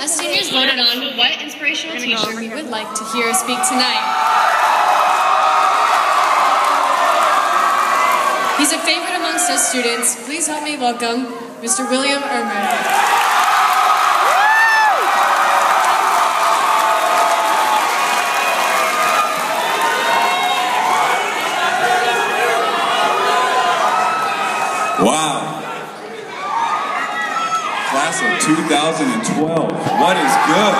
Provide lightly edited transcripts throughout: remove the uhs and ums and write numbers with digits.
As seniors voted on what inspirational teacher we would like to hear speak tonight. He's a favorite amongst us students. Please help me welcome Mr. William Ermert. Wow. Class of 2012. What is good?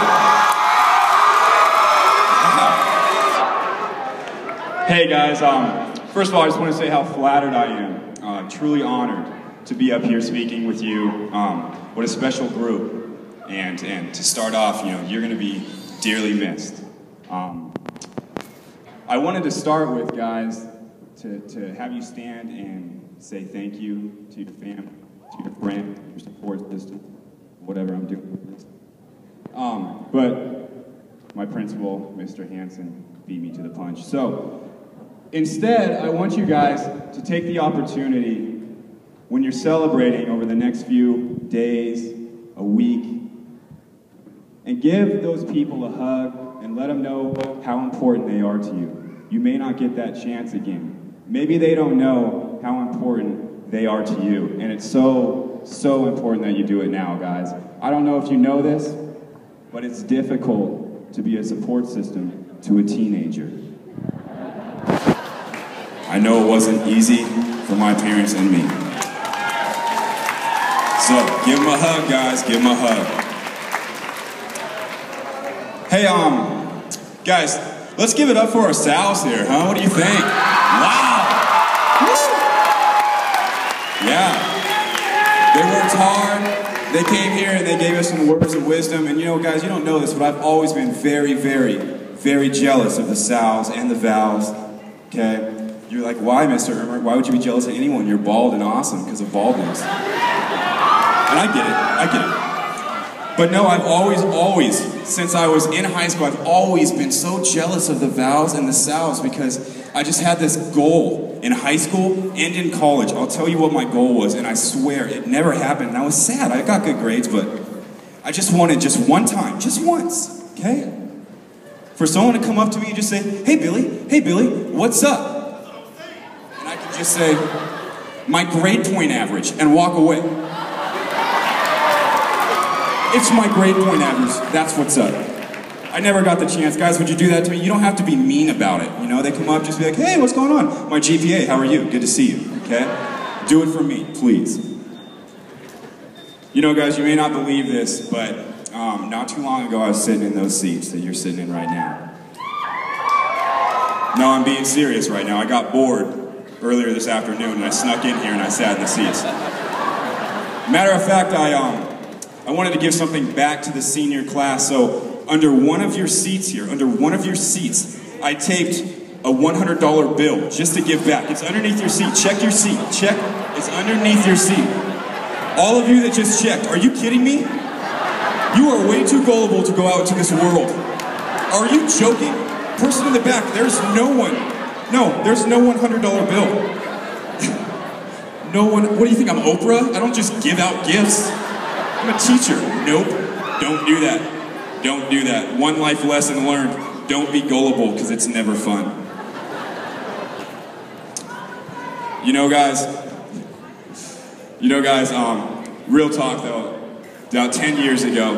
Wow. Hey guys, first of all, I just want to say how flattered I am. Truly honored to be up here speaking with you. What a special group. And to start off, you're going to be dearly missed. I wanted to start with, guys, to have you stand and say thank you to your family, to your friends, your support system, whatever I'm doing with this. But my principal, Mr. Hansen, beat me to the punch. So instead, I want you guys to take the opportunity when you're celebrating over the next few days, a week, and give those people a hug and let them know how important they are to you. You may not get that chance again. Maybe they don't know how important they are to you. And it's so important that you do it now, guys. I don't know if you know this, but it's difficult to be a support system to a teenager. I know it wasn't easy for my parents and me. So give them a hug, guys, give them a hug. Hey, guys, let's give it up for our Sals here, huh? What do you think? Wow! Yeah, they worked hard, they came here and they gave us some words of wisdom, and guys, you don't know this, but I've always been very, very, very jealous of the Sals and the Vals, okay? You're like, why, Mr. Ermert? Why would you be jealous of anyone? You're bald and awesome because of baldness. And I get it. But no, I've always, since I was in high school, I've always been so jealous of the Vals and the Sals because I just had this goal in high school and in college. I'll tell you what my goal was, and I swear it never happened, and I was sad. I got good grades, but I just wanted just one time, just once, okay? For someone to come up to me and just say, hey Billy, what's up? And I could just say, my grade point average, and walk away. It's my grade point average, that's what's up. I never got the chance. Guys, would you do that to me? You don't have to be mean about it. They come up, just be like, hey, what's going on? My GPA, how are you? Good to see you, okay? Do it for me, please. Guys, you may not believe this, but not too long ago I was sitting in those seats that you're sitting in right now. No, I'm being serious right now. I got bored earlier this afternoon and I snuck in here and I sat in the seats. Matter of fact, I wanted to give something back to the senior class, so under one of your seats here, I taped a $100 bill just to give back. It's underneath your seat. Check your seat. Check. It's underneath your seat. All of you that just checked, are you kidding me? You are way too gullible to go out into this world. Are you joking? Person in the back, there's no one. No, there's no $100 bill. No one, what do you think, I'm Oprah? I don't just give out gifts. I'm a teacher. Nope, don't do that. Don't do that. One life lesson learned, don't be gullible because it's never fun. Guys, real talk though, about 10 years ago,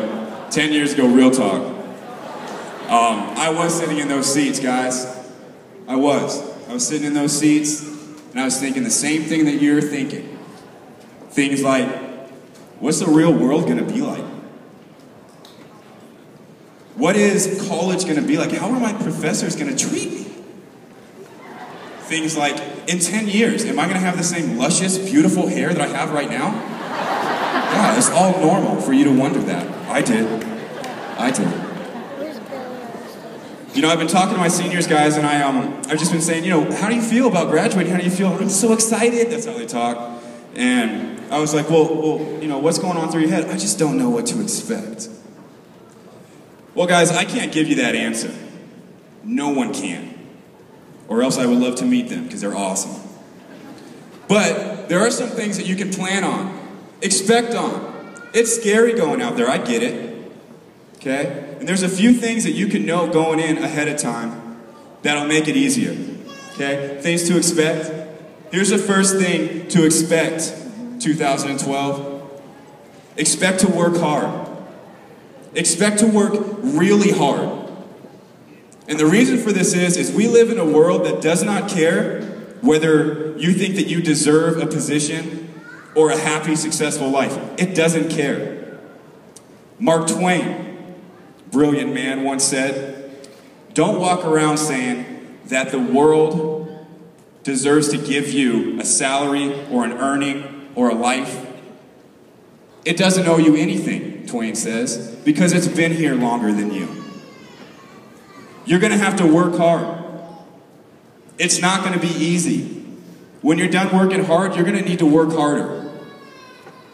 real talk, I was sitting in those seats, guys. I was sitting in those seats and I was thinking the same thing that you're thinking. Things like, what's the real world gonna be like? What is college gonna be like? How are my professors gonna treat me? Things like, in 10 years, am I gonna have the same luscious, beautiful hair that I have right now? Yeah, it's all normal for you to wonder that. I did. I've been talking to my seniors, guys, and I've just been saying, how do you feel about graduating? How do you feel? I'm so excited. That's how they talk. And I was like, well, what's going on through your head? I just don't know what to expect. Well, guys, I can't give you that answer. No one can. Or else I would love to meet them, because they're awesome. But there are some things that you can plan on, expect on. It's scary going out there, I get it. okay? And there's a few things that you can know going in ahead of time that'll make it easier, okay? Things to expect. Here's the first thing to expect, 2012. Expect to work hard. Expect to work really hard. And the reason for this is we live in a world that does not care whether you think that you deserve a position or a happy, successful life. It doesn't care. Mark Twain, brilliant man, once said, "Don't walk around saying that the world deserves to give you a salary or an earning or a life. It doesn't owe you anything," Twain says, "because it's been here longer than you." You're gonna have to work hard. It's not gonna be easy. When you're done working hard, you're gonna need to work harder.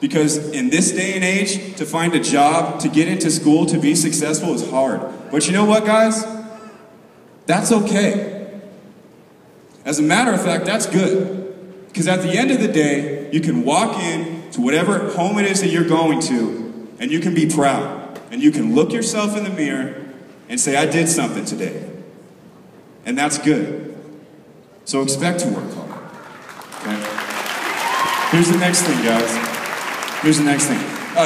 Because in this day and age, to find a job, to get into school, to be successful is hard. But you know what, guys? That's okay. As a matter of fact, that's good. Because at the end of the day, you can walk in to whatever home it is that you're going to, and you can be proud. And you can look yourself in the mirror and say, "I did something today." And that's good. So expect to work hard. Okay? Here's the next thing, guys. Here's the next thing.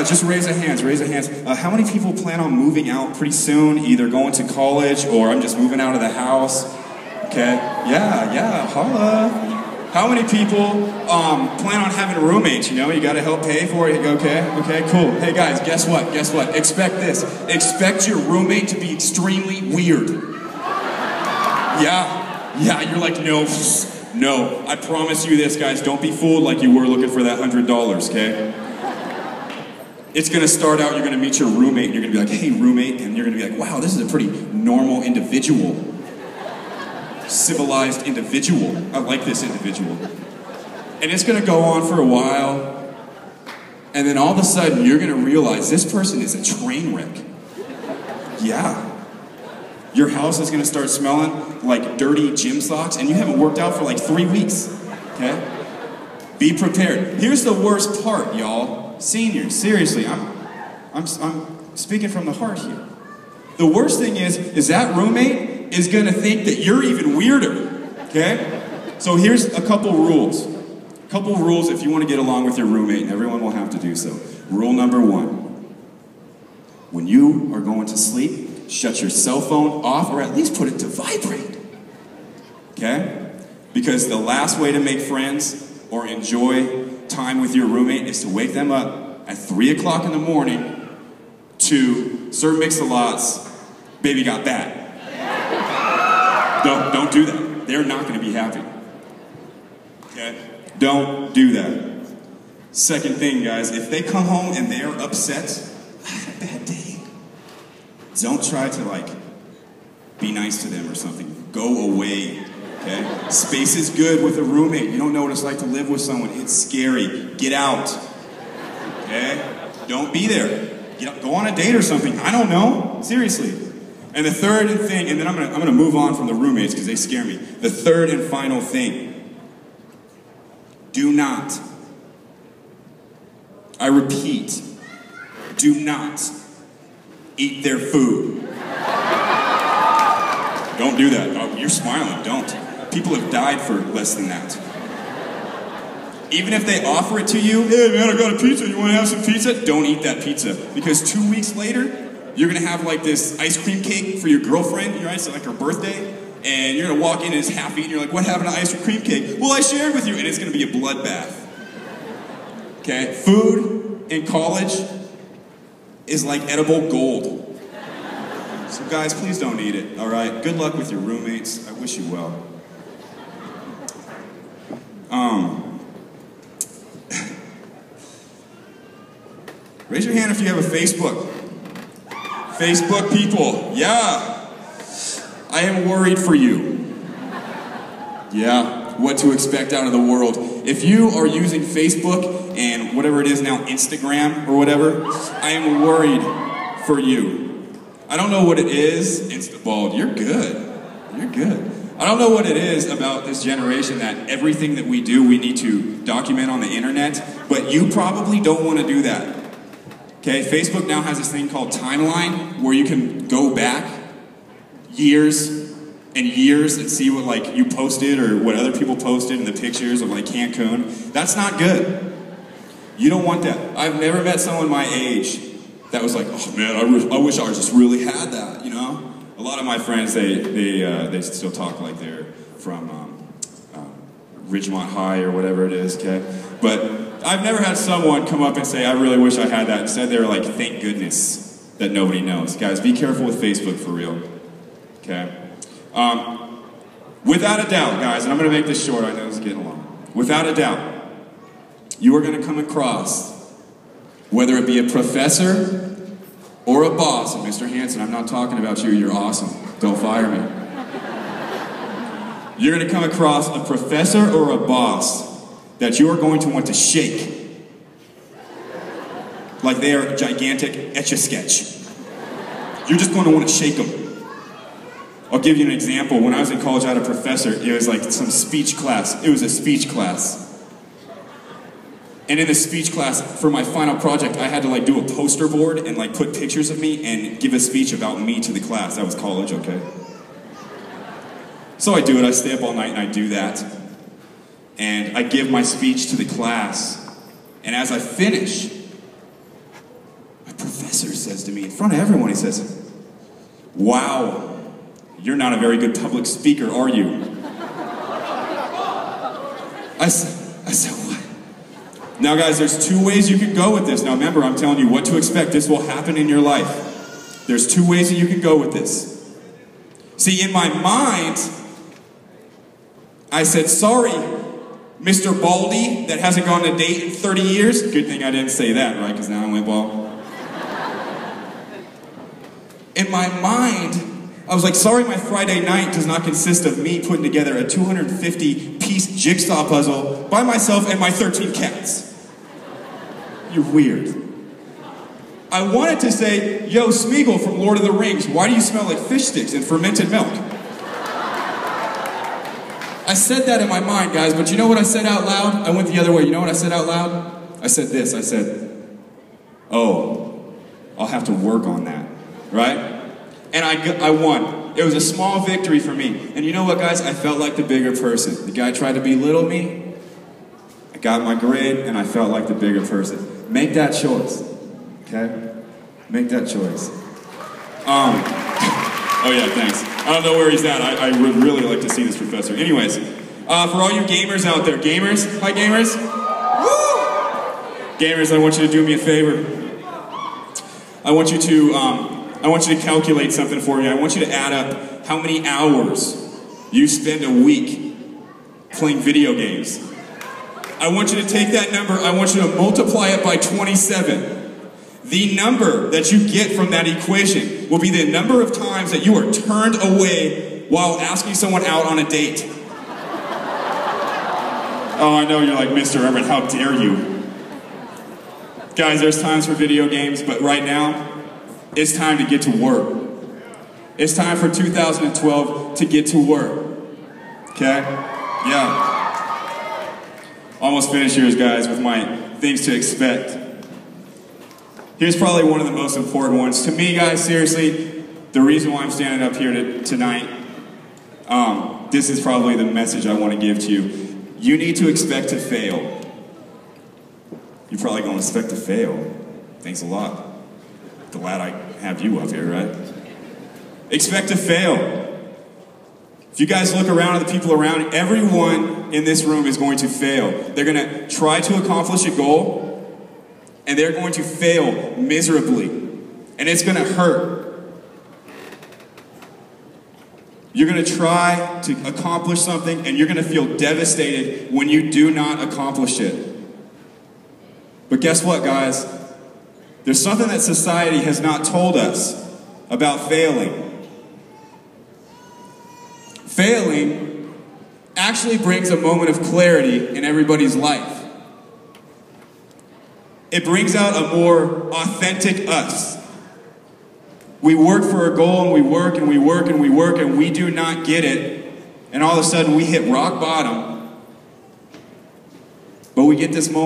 Just raise your hands, raise your hands. How many people plan on moving out pretty soon? Either going to college or I'm just moving out of the house. Okay? Yeah, holla. How many people plan on having roommates? You know, you gotta help pay for it. Okay, cool. Hey guys, guess what? Expect this. Expect your roommate to be extremely weird. Yeah, you're like, no, I promise you this, guys. Don't be fooled like you were looking for that $100, okay? It's gonna start out, you're gonna meet your roommate, and you're gonna be like, "Hey, roommate," and you're gonna be like, "Wow, this is a pretty normal individual. Civilized individual. I like this individual." And it's gonna go on for a while, and then all of a sudden you're gonna realize this person is a train wreck. Yeah. Your house is gonna start smelling like dirty gym socks, and you haven't worked out for like 3 weeks, okay? Be prepared. Here's the worst part, y'all. Seniors, seriously, I'm speaking from the heart here. The worst thing is that roommate is gonna think that you're even weirder, okay? So here's a couple rules. A couple rules if you wanna get along with your roommate, and everyone will have to do so. Rule number 1. When you are going to sleep, shut your cell phone off, or at least put it to vibrate, okay? Because the last way to make friends or enjoy time with your roommate is to wake them up at 3 o'clock in the morning to Sir Mix-a-Lot's Baby Got Back. Don't do that. They're not going to be happy. Okay? Don't do that. Second thing, guys, if they come home and they're upset, "I had a bad day," don't try to be nice to them or something. Go away. Okay? Space is good with a roommate. You don't know what it's like to live with someone. It's scary. Get out. Okay? Don't be there. Go on a date or something. I don't know. Seriously. And the third thing, and then I'm gonna move on from the roommates because they scare me. The third and final thing. Do not, I repeat, do not eat their food. Don't do that. Oh, you're smiling. Don't. People have died for less than that. Even if they offer it to you, "Hey man, I got a pizza, you wanna have some pizza?" Don't eat that pizza. Because 2 weeks later, you're gonna have this ice cream cake for your girlfriend, right? So like her birthday, and you're gonna walk in and it's half eaten, you're like, "What happened to ice cream cake?" "Well, I shared with you," and it's gonna be a bloodbath. Okay? Food in college is like edible gold. So guys, please don't eat it, all right? Good luck with your roommates. I wish you well. Raise your hand if you have a Facebook. Facebook people, yeah. I am worried for you. Yeah, what to expect out of the world. If you are using Facebook and whatever it is now, Instagram or whatever, I am worried for you. I don't know what it is. Instabald, you're good. You're good. I don't know what it is about this generation that everything that we do, we need to document on the internet, but you probably don't want to do that. Okay, Facebook now has this thing called timeline where you can go back years and years and see what like you posted or what other people posted in the pictures of like Cancun. That's not good. You don't want that. I've never met someone my age that was like, oh man, I wish I just really had that, you know? A lot of my friends, they still talk like they're from Ridgemont High or whatever it is, okay? But I've never had someone come up and say, I really wish I had that. Instead, they're like, thank goodness that nobody knows. Guys, be careful with Facebook for real, okay? Without a doubt, guys, and I'm going to make this short, I know it's getting long. Without a doubt, you are going to come across, whether it be a professor or a boss, and Mr. Hanson, I'm not talking about you, you're awesome. Don't fire me. You're going to come across a professor or a boss that you are going to want to shake like they are a gigantic Etch-a-Sketch. You're just going to want to shake them. I'll give you an example. When I was in college, I had a professor. It was like some speech class. It was a speech class. And in the speech class, for my final project, I had to like do a poster board and like put pictures of me and give a speech about me to the class. That was college, okay? So I do it, I stay up all night and I do that. And I give my speech to the class. And as I finish, my professor says to me, in front of everyone, he says, wow, you're not a very good public speaker, are you? I said, what? Now guys, there's two ways you can go with this. Now remember, I'm telling you what to expect. This will happen in your life. There's two ways that you can go with this. See, in my mind, I said, sorry, Mr. Baldy, that hasn't gone on a date in 30 years. Good thing I didn't say that, right? Because now I went bald. In my mind, I was like, sorry, my Friday night does not consist of me putting together a 250-piece jigsaw puzzle by myself and my 13 cats. You're weird. I wanted to say, yo, Smeagol from Lord of the Rings, why do you smell like fish sticks and fermented milk? I said that in my mind, guys, but you know what I said out loud? I went the other way. You know what I said out loud? I said this. I said, oh, I'll have to work on that, right? And I won. It was a small victory for me. And you know what, guys? I felt like the bigger person. The guy tried to belittle me. I got my grade, and I felt like the bigger person. Make that choice, okay? Make that choice. Oh yeah, thanks. I don't know where he's at. I would really like to see this professor. Anyways, for all you gamers out there, gamers, hi gamers. Woo! Gamers, I want you to do me a favor. I want you to calculate something for me. I want you to add up how many hours you spend a week playing video games. I want you to take that number, I want you to multiply it by 27. The number that you get from that equation will be the number of times that you are turned away while asking someone out on a date. Oh, I know you're like, Mr. Ermert, how dare you? Guys, there's times for video games, but right now, it's time to get to work. It's time for 2012 to get to work. Okay? Yeah. Almost finished here, guys, with my things to expect. Here's probably one of the most important ones. To me, guys, seriously, the reason why I'm standing up here tonight, this is probably the message I want to give to you. You need to expect to fail. You're probably going to expect to fail. Thanks a lot. Glad I have you up here, right? Expect to fail. If you guys look around at the people around, everyone in this room is going to fail. They're going to try to accomplish a goal, and they're going to fail miserably. And it's going to hurt. You're going to try to accomplish something, and you're going to feel devastated when you do not accomplish it. But guess what, guys? There's something that society has not told us about failing. Failing actually brings a moment of clarity in everybody's life. It brings out a more authentic us. We work for a goal, and we work, and we work, and we work, and we do not get it. And all of a sudden, we hit rock bottom. But we get this moment.